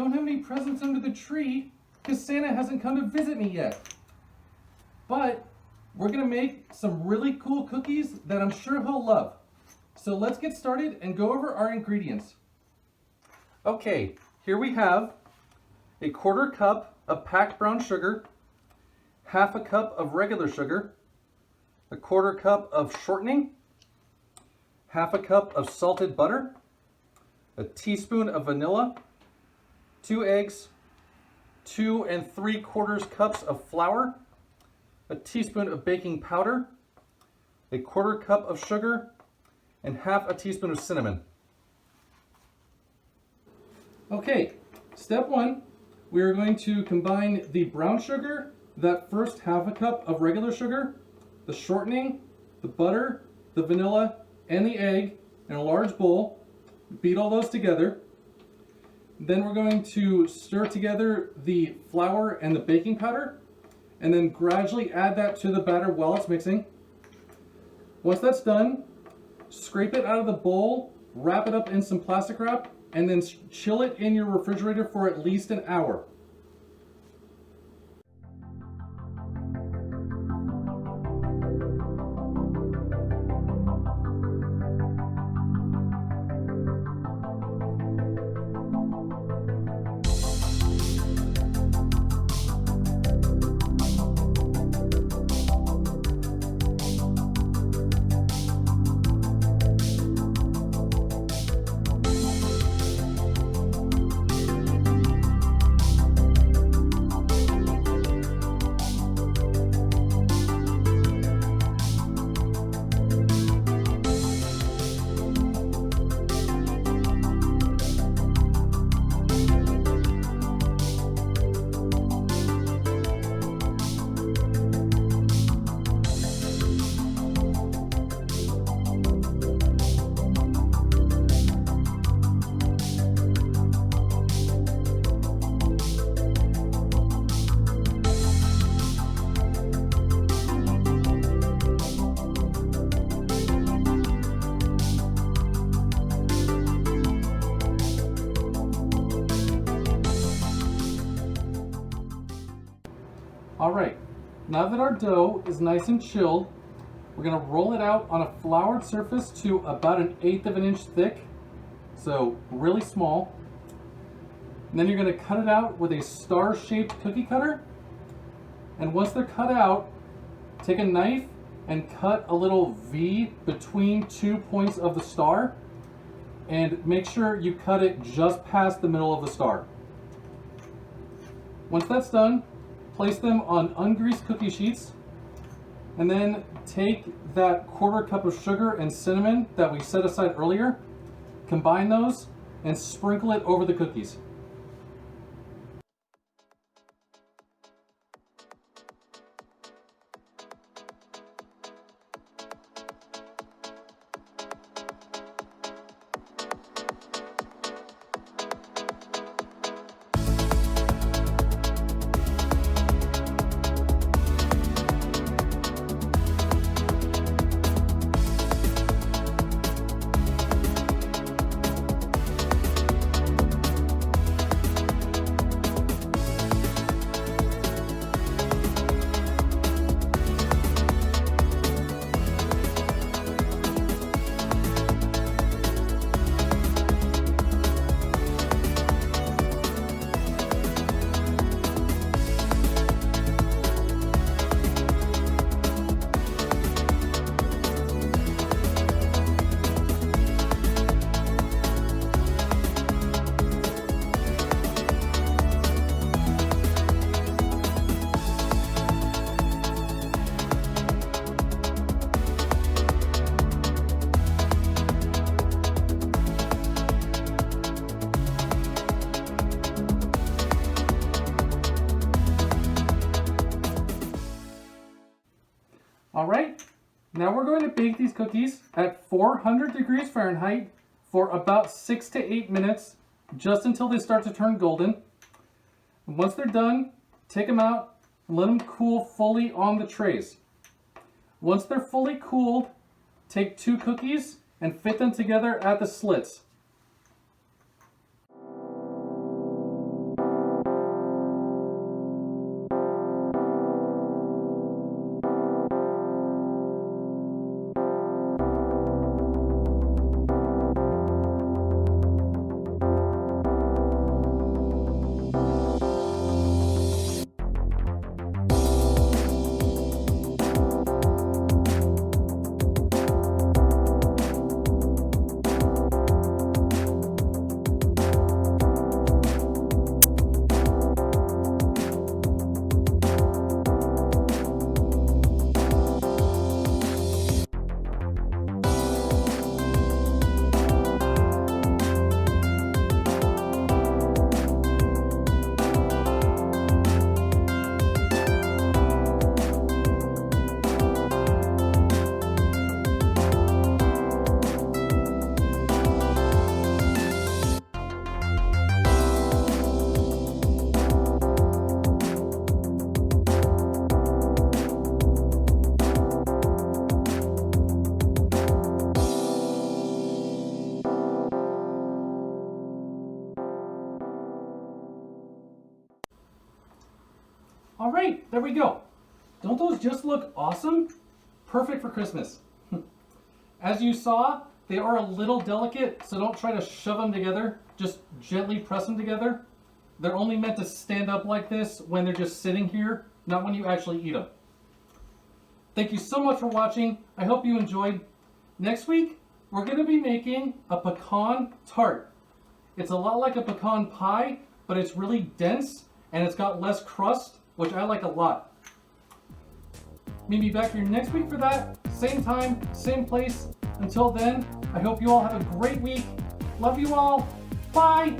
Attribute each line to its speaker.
Speaker 1: don't have any presents under the tree because Santa hasn't come to visit me yet. But we're gonna make some really cool cookies that I'm sure he'll love. So let's get started and go over our ingredients. Okay, here we have a 1/4 cup of packed brown sugar, 1/2 cup of regular sugar, a 1/4 cup of shortening, 1/2 cup of salted butter, a teaspoon of vanilla, 2 eggs, 2 3/4 cups of flour, a teaspoon of baking powder, a 1/4 cup of sugar, and 1/2 teaspoon of cinnamon. Okay, step 1, we are going to combine the brown sugar, that first 1/2 cup of regular sugar, the shortening, the butter, the vanilla, and the egg in a large bowl. Beat all those together. Then we're going to stir together the flour and the baking powder, and then gradually add that to the batter while it's mixing. Once that's done, scrape it out of the bowl, wrap it up in some plastic wrap, and then chill it in your refrigerator for at least an hour. All right, now that our dough is nice and chilled, we're gonna roll it out on a floured surface to about 1/8 inch thick, so really small. And then you're gonna cut it out with a star-shaped cookie cutter. And once they're cut out, take a knife and cut a little V between 2 points of the star, and make sure you cut it just past the middle of the star. Once that's done, place them on ungreased cookie sheets, and then take that 1/4 cup of sugar and cinnamon that we set aside earlier, combine those, and sprinkle it over the cookies. All right, now we're going to bake these cookies at 400 degrees Fahrenheit for about 6 to 8 minutes, just until they start to turn golden. And once they're done, take them out and let them cool fully on the trays. Once they're fully cooled, take 2 cookies and fit them together at the slits. Great, there we go. Don't those just look awesome? Perfect for Christmas. As you saw, they are a little delicate, so don't try to shove them together. Just gently press them together. They're only meant to stand up like this when they're just sitting here, not when you actually eat them. Thank you so much for watching. I hope you enjoyed. Next week, we're going to be making a pecan tart. It's a lot like a pecan pie, but it's really dense and it's got less crust, which I like a lot. Meet me back here next week for that. Same time, same place. Until then, I hope you all have a great week. Love you all. Bye.